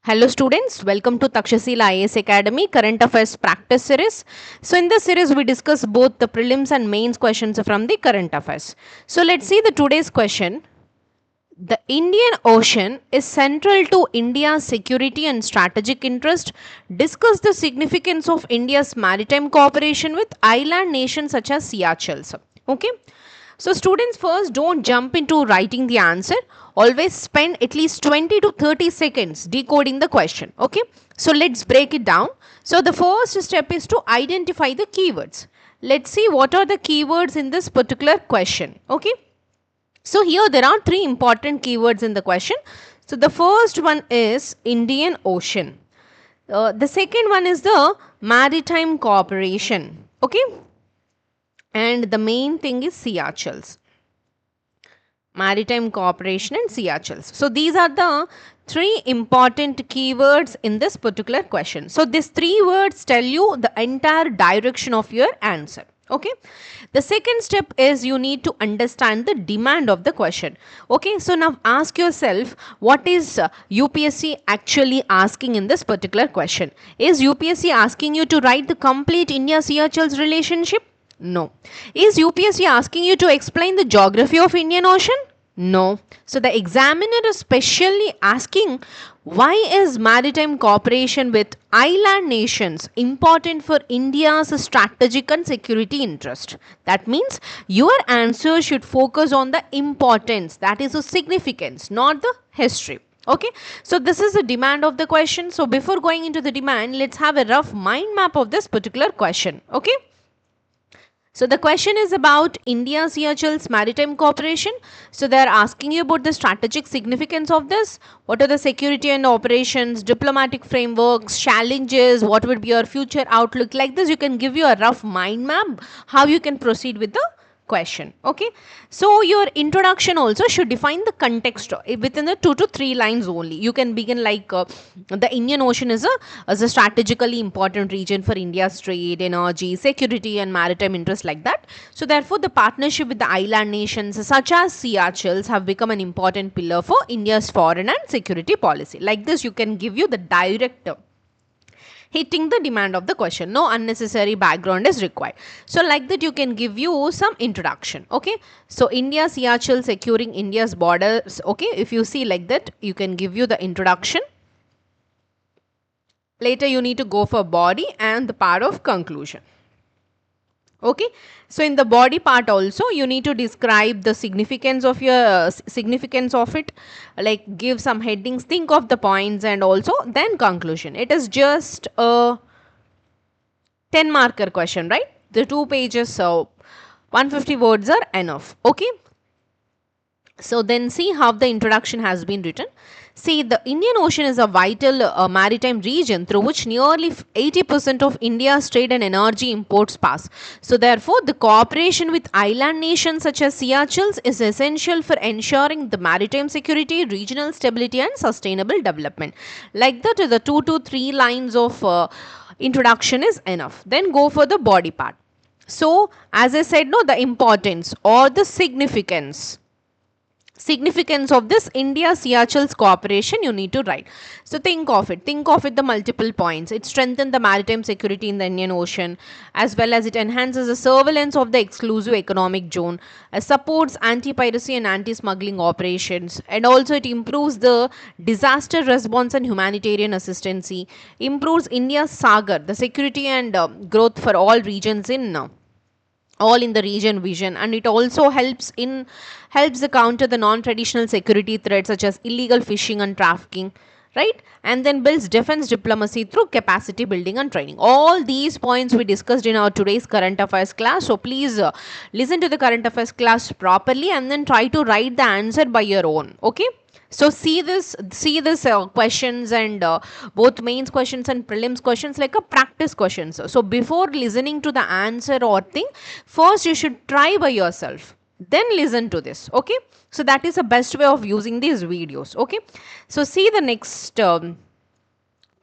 Hello students, welcome to Takshasila IAS Academy Current Affairs Practice Series. So in this series we discuss both the prelims and mains questions from the current affairs. So let's see the today's question. The Indian Ocean is central to India's security and strategic interest. Discuss the significance of India's maritime cooperation with island nations such as Seychelles. Okay. So students, first don't jump into writing the answer. Always spend at least 20 to 30 seconds decoding the question. Okay. So let's break it down. So the first step is to identify the keywords. Let's see what are the keywords in this particular question. Okay. So here there are three important keywords in the question. So the first one is Indian Ocean. The second one is the maritime cooperation. Okay. And the main thing is Seychelles. Maritime cooperation and Seychelles. So these are the three important keywords in this particular question. So these three words tell you the entire direction of your answer. Okay. The second step is you need to understand the demand of the question. Okay. So now ask yourself, what is UPSC actually asking in this particular question? Is UPSC asking you to write the complete India-Seychelles relationship? No. Is UPSC asking you to explain the geography of Indian Ocean? No. So the examiner is specially asking, why is maritime cooperation with island nations important for India's strategic and security interest? That means your answer should focus on the importance, that is the significance, not the history. Okay, so this is the demand of the question. So before going into the demand, let's have a rough mind map of this particular question. Okay. So the question is about India-Seychelles maritime cooperation. So they are asking you about the strategic significance of this. What are the security and operations, diplomatic frameworks, challenges, what would be your future outlook? Like this, you can give you a rough mind map how you can proceed with the question. Okay, so your introduction also should define the context within the 2 to 3 lines only. You can begin like the Indian Ocean is a strategically important region for India's trade, energy, security and maritime interests, like that. So therefore the partnership with the island nations such as Seychelles have become an important pillar for India's foreign and security policy. Like this, you can give you the direct hitting the demand of the question. No unnecessary background is required. So like that, you can give you some introduction. Okay, so India Seychelles securing India's borders. Okay, if you see like that, you can give you the introduction. Later you need to go for body and the part of conclusion. Okay, so in the body part also you need to describe the significance of your significance of it, like give some headings, think of the points, and also then conclusion. It is just a 10 marker question, right? The 2 pages, so 150 words are enough. Okay, so then see how the introduction has been written. See, the Indian Ocean is a vital maritime region through which nearly 80% of India's trade and energy imports pass. So therefore, the cooperation with island nations such as Seychelles is essential for ensuring the maritime security, regional stability and sustainable development. Like that, the 2 to 3 lines of introduction is enough. Then go for the body part. So, as I said, no, the importance or the significance of this India Seychelles cooperation you need to write. So think of it the multiple points. It strengthens the maritime security in the Indian Ocean, as well as it enhances the surveillance of the exclusive economic zone, supports anti-piracy and anti-smuggling operations, and also it improves the disaster response and humanitarian assistance, improves India's Sagar, the security and growth for all regions in the region vision, and it also helps to counter the non-traditional security threats such as illegal fishing and trafficking, right? And then builds defense diplomacy through capacity building and training. All these points we discussed in our today's current affairs class. So please listen to the current affairs class properly and then try to write the answer by your own. Okay, so see this questions and both mains questions and prelims questions like a practice questions. So before listening to the answer or thing, first you should try by yourself, then listen to this. Okay, so that is the best way of using these videos. Okay, so see the next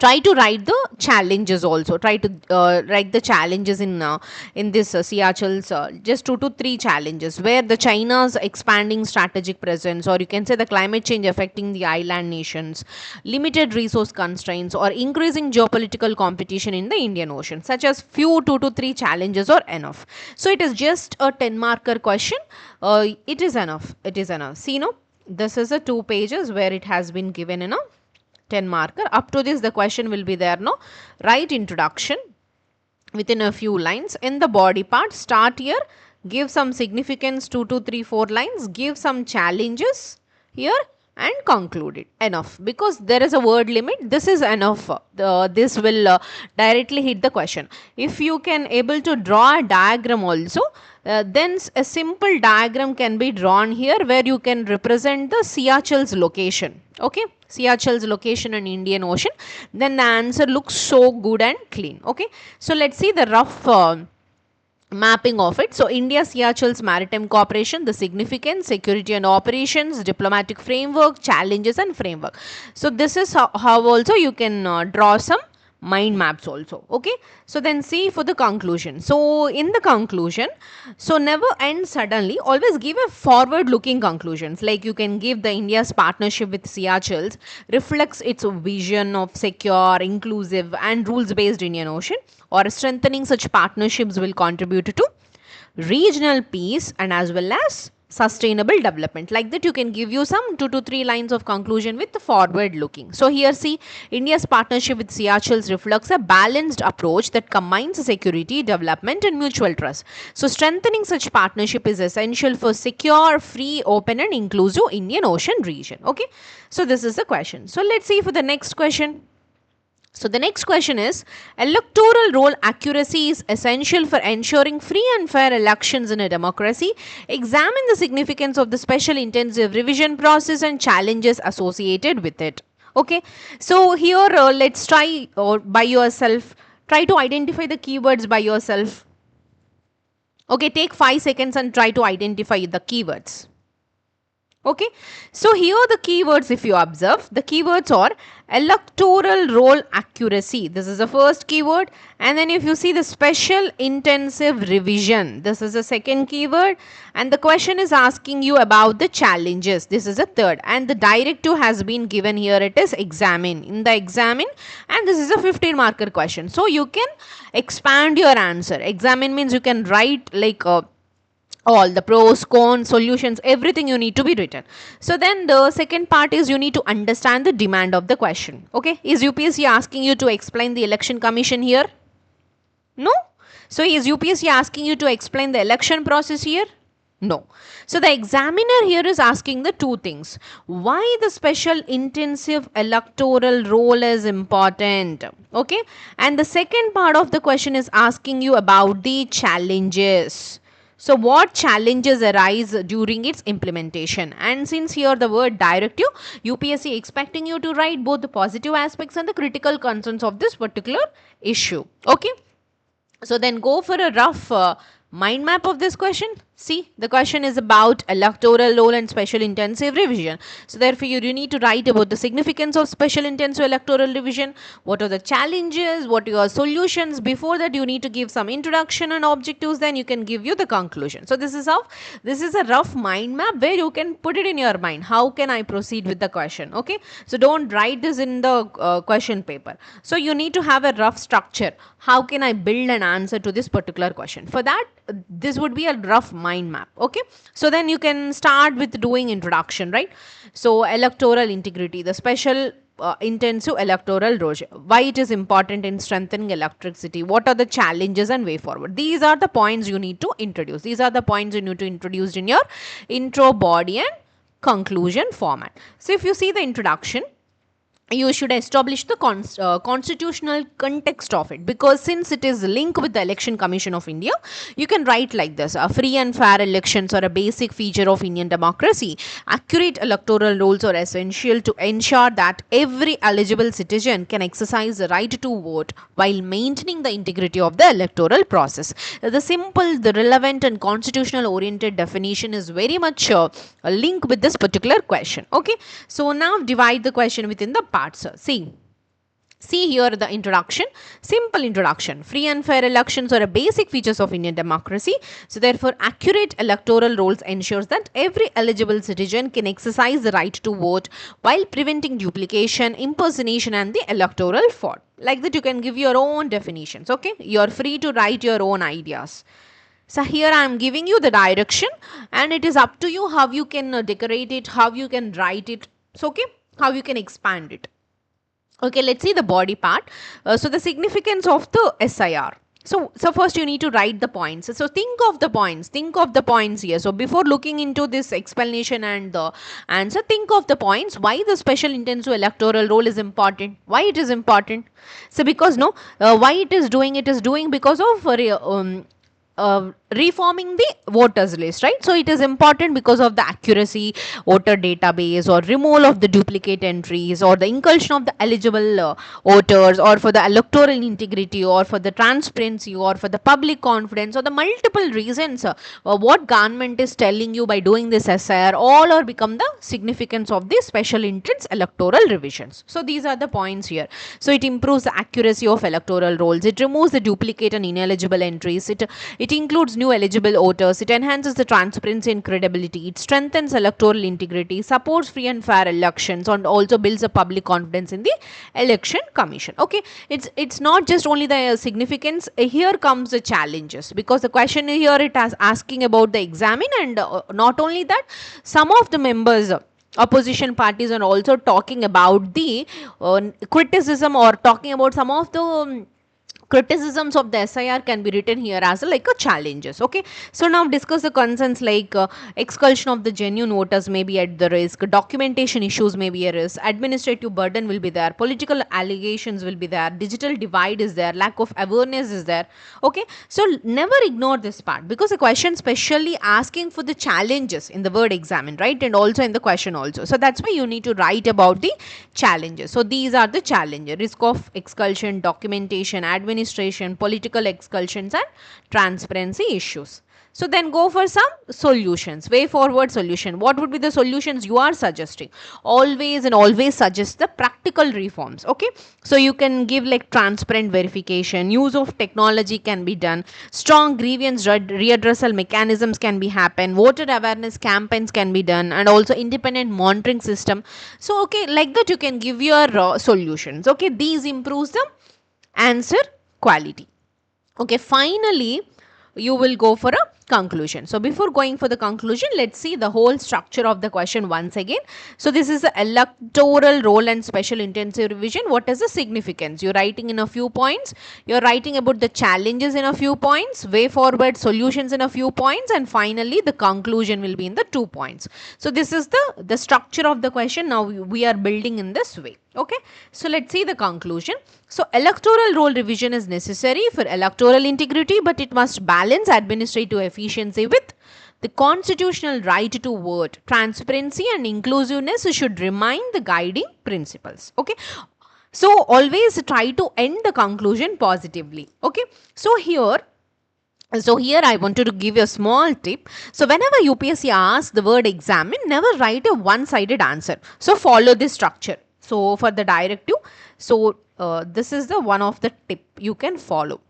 Try to write the challenges also. Try to write the challenges in this CRCHL's just 2 to 3 challenges where the China's expanding strategic presence, or you can say the climate change affecting the island nations, limited resource constraints, or increasing geopolitical competition in the Indian Ocean. Such as few 2 to 3 challenges are enough. So it is just a 10 marker question. It is enough. It is enough. See, no, this is a 2 pages where it has been given in a 10 marker. Up to this the question will be there, no? Write introduction within a few lines. In the body part, start here, give some significance, 2 to 3 4 lines, give some challenges here and conclude it. Enough, because there is a word limit. This is enough. This will directly hit the question. If you can able to draw a diagram also, then a simple diagram can be drawn here where you can represent the CRCHL's location. Okay, CRCHL's location in Indian Ocean. Then the answer looks so good and clean. Okay, so let's see the rough mapping of it. So India CRCHL's maritime cooperation, the significance, security and operations, diplomatic framework, challenges and framework. So this is how also you can draw some mind maps also. Okay, so then see for the conclusion. So in the conclusion, so never end suddenly, always give a forward looking conclusions. Like you can give the India's partnership with CRCHL's reflects its vision of secure, inclusive and rules based Indian Ocean, or strengthening such partnerships will contribute to regional peace and as well as sustainable development. Like that you can give you some 2 to 3 lines of conclusion with the forward looking. So here see, India's partnership with CRCHL's reflects a balanced approach that combines security, development and mutual trust. So strengthening such partnership is essential for secure, free, open and inclusive Indian Ocean region. Okay, so this is the question. So let's see for the next question. So the next question is, electoral roll accuracy is essential for ensuring free and fair elections in a democracy. Examine the significance of the special intensive revision process and challenges associated with it. Okay, so here let's try by yourself, try to identify the keywords by yourself. Okay, take 5 seconds and try to identify the keywords. Okay, so here the keywords, if you observe, the keywords are electoral roll accuracy. This is the first keyword. And then if you see the special intensive revision, this is the second keyword. And the question is asking you about the challenges. This is the third. And the directive has been given here. It is examine. In the examine. And this is a 15 marker question. So you can expand your answer. Examine means you can write like all the pros, cons, solutions, everything you need to be written. So then the second part is you need to understand the demand of the question. Okay, is UPSC asking you to explain the election commission here? No. So is UPSC asking you to explain the election process here? No. So the examiner here is asking the two things. Why the special intensive electoral roll is important? Okay, and the second part of the question is asking you about the challenges. So what challenges arise during its implementation? And since here the word directive, UPSC expecting you to write both the positive aspects and the critical concerns of this particular issue. Okay. So then go for a rough mind map of this question. See, the question is about electoral roll and special intensive revision. So therefore you need to write about the significance of special intensive electoral revision. What are the challenges? What are your solutions? Before that you need to give some introduction and objectives. Then you can give you the conclusion. So this is how, this is a rough mind map where you can put it in your mind. How can I proceed with the question? Okay. So don't write this in the question paper. So you need to have a rough structure. How can I build an answer to this particular question? For that, this would be a rough mind map. Okay, so then you can start with doing introduction, right? So electoral integrity, the special intensive electoral roll, why it is important in strengthening electricity, what are the challenges and way forward. These are the points you need to introduce. These are the points you need to introduce in your intro, body and conclusion format. So if you see the introduction, you should establish the constitutional context of it, because since it is linked with the Election Commission of India, you can write like this: free and fair elections are a basic feature of Indian democracy. Accurate electoral rolls are essential to ensure that every eligible citizen can exercise the right to vote while maintaining the integrity of the electoral process. The simple, the relevant and constitutional oriented definition is very much linked with this particular question. Okay, so now divide the question within the parts. See, See here the introduction, simple introduction. Free and fair elections are a basic features of Indian democracy. So therefore, accurate electoral rolls ensures that every eligible citizen can exercise the right to vote while preventing duplication, impersonation and the electoral fraud. Like that you can give your own definitions, okay? You are free to write your own ideas. So here I am giving you the direction and it is up to you how you can decorate it, how you can write it. So okay, how you can expand it. Okay, let's see the body part. So the significance of the SIR. So first you need to write the points. So think of the points here. So before looking into this explanation and the answer, think of the points. Why the special intensive electoral role is important? Why it is important? So because why it is doing because of reforming the voters list, right? So it is important because of the accuracy voter database or removal of the duplicate entries or the inclusion of the eligible voters or for the electoral integrity or for the transparency or for the public confidence or the multiple reasons what government is telling you by doing this SIR all are become the significance of the special entrance electoral revisions. So these are the points here. So it improves the accuracy of electoral rolls, it removes the duplicate and ineligible entries, it includes new eligible voters, it enhances the transparency and credibility, it strengthens electoral integrity, supports free and fair elections, and also builds a public confidence in the election commission. Okay, it's not just only the significance. Here comes the challenges, because the question here it is asking about the examine, and not only that, some of the members opposition parties are also talking about the criticism or talking about some of the criticisms of the SIR can be written here as like a challenges. Okay, so now discuss the concerns like expulsion of the genuine voters may be at the risk, documentation issues may be a risk, administrative burden will be there, political allegations will be there, digital divide is there, lack of awareness is there. Okay, so never ignore this part, because the question specially asking for the challenges in the word examine, right, and also in the question also. So that's why you need to write about the challenges. So these are the challenges: risk of expulsion, documentation, administration, political expulsions and transparency issues. So then go for some solutions, way forward solution. What would be the solutions you are suggesting? Always and always suggest the practical reforms. Okay, so you can give like transparent verification, use of technology can be done, strong grievance readdressal mechanisms can be happen, voter awareness campaigns can be done, and also independent monitoring system. So okay, like that you can give your solutions. Okay, these improves the answer quality. Okay, finally you will go for a conclusion. So before going for the conclusion, let's see the whole structure of the question once again. So this is the electoral roll and special intensive revision. What is the significance? You're writing in a few points, you're writing about the challenges in a few points, way forward solutions in a few points, and finally the conclusion will be in the 2 points. So this is the structure of the question. Now we are building in this way. Okay, so let's see the conclusion. So electoral roll revision is necessary for electoral integrity, but it must balance administrative efficiency with the constitutional right to vote. Transparency and inclusiveness should remain the guiding principles. Okay, so always try to end the conclusion positively. Okay, so here I wanted to give you a small tip. So whenever UPSC asks the word examine, never write a one-sided answer. So follow this structure. So for the directive, so this is the one of the tip you can follow.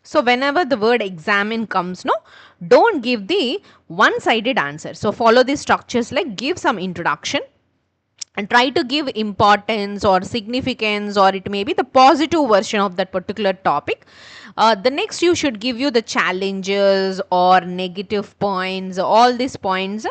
So whenever the word examine comes, no, don't give the one-sided answer. So follow these structures, like give some introduction and try to give importance or significance, or it may be the positive version of that particular topic. The next you should give you the challenges or negative points, all these points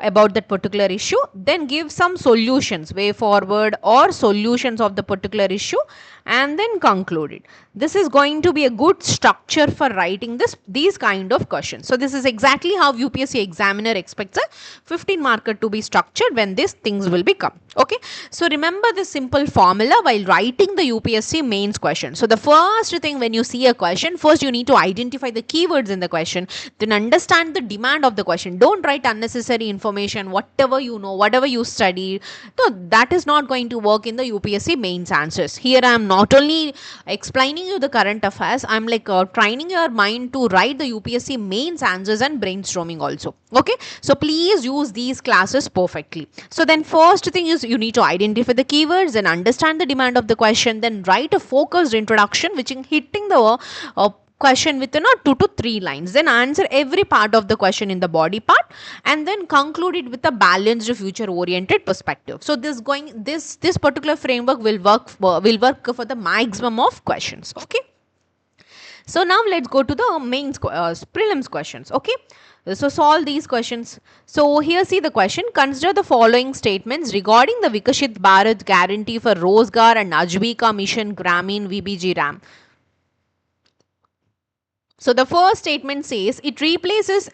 about that particular issue. Then give some solutions, way forward or solutions of the particular issue, and then conclude it. This is going to be a good structure for writing these kind of questions. So this is exactly how UPSC examiner expects a 15 marker to be structured when these things will become. Okay, so remember this simple formula while writing the UPSC mains question. So the first thing when you see a question, first you need to identify the keywords in the question, then understand the demand of the question. Don't write unnecessary information, whatever you know, whatever you study. No, that is not going to work in the UPSC mains answers. Here I am not not only explaining you the current affairs, I'm like training your mind to write the UPSC mains answers and brainstorming also. Okay, so please use these classes perfectly. So then first thing is you need to identify the keywords and understand the demand of the question, then write a focused introduction which is hitting the question within 2 to 3 lines, then answer every part of the question in the body part, and then conclude it with a balanced future oriented perspective. So this particular framework will work for the maximum of questions. Okay, so now let's go to the prelims questions. Okay, so solve these questions. So here see the question. Consider the following statements regarding the Vikashit Bharat guarantee for Rozgar and Ajivika Mission Gramin VBG RAM. So the first statement says it replaces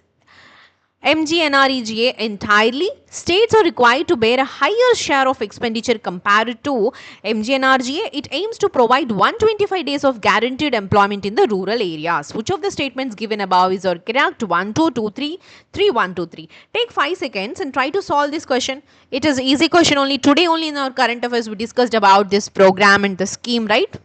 MGNREGA entirely. States are required to bear a higher share of expenditure compared to MGNRGA. It aims to provide 125 days of guaranteed employment in the rural areas. Which of the statements given above is correct? 1, 2, 2, 3, 3, 1, 2, 3. Take 5 seconds and try to solve this question. It is easy question only. Today only in our current affairs we discussed about this program and the scheme, right?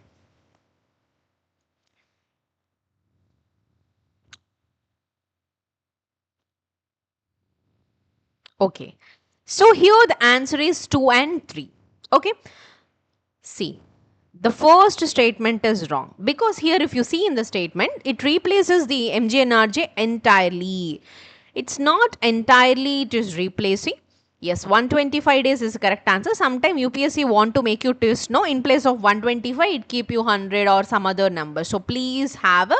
Okay. So here the answer is 2 and 3. Okay. See, the first statement is wrong because here if you see in the statement, it replaces the MGNRJ entirely. It's not entirely, it is replacing. Yes, 125 days is the correct answer. Sometimes UPSC want to make you twist, no, in place of 125, it keep you 100 or some other number. So please have a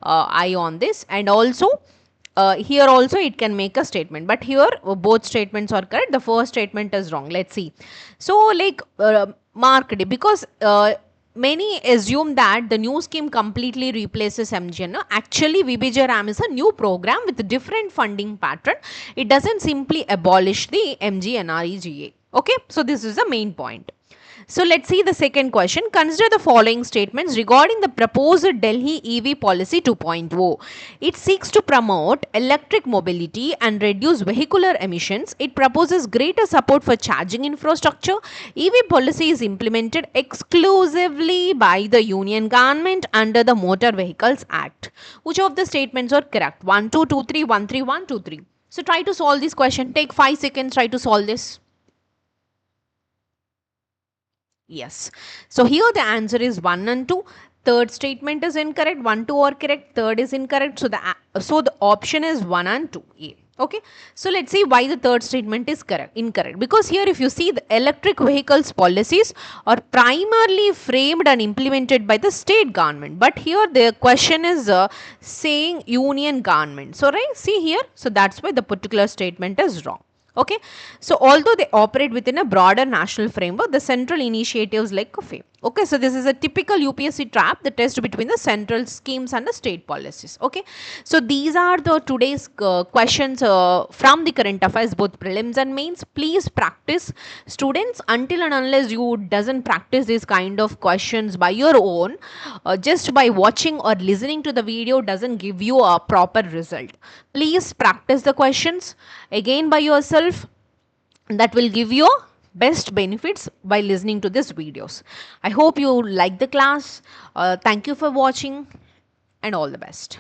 eye on this. And also, here also it can make a statement, but here both statements are correct. The first statement is wrong. Let's see. So like marked because many assume that the new scheme completely replaces MGN. Actually, VBJ RAM is a new program with different funding pattern. It doesn't simply abolish the MGNREGA. Okay, so this is the main point. So let's see the second question. Consider the following statements regarding the proposed Delhi EV policy 2.0. It seeks to promote electric mobility and reduce vehicular emissions. It proposes greater support for charging infrastructure. EV policy is implemented exclusively by the Union government under the Motor Vehicles Act. Which of the statements are correct? 1, 2, 2, 3, 1, 3, 1, 2, 3. So try to solve this question. Take 5 seconds. Try to solve this. Yes. So here the answer is 1 and 2. Third statement is incorrect. 1, 2 are correct. Third is incorrect. So the option is 1 and 2. A. Okay. So let's see why the third statement is incorrect. Because here if you see the electric vehicles policies are primarily framed and implemented by the state government. But here the question is saying union government. So right, see here. So that's why the particular statement is wrong. Okay, so although they operate within a broader national framework, the central initiatives like COFE. Okay, so this is a typical UPSC trap, the test between the central schemes and the state policies. Okay, so these are the today's questions from the current affairs, both prelims and mains. Please practice, students. Until and unless you doesn't practice these kind of questions by your own, just by watching or listening to the video doesn't give you a proper result. Please practice the questions again by yourself. That will give you best benefits by listening to these videos. I hope you like the class. Thank you for watching and all the best.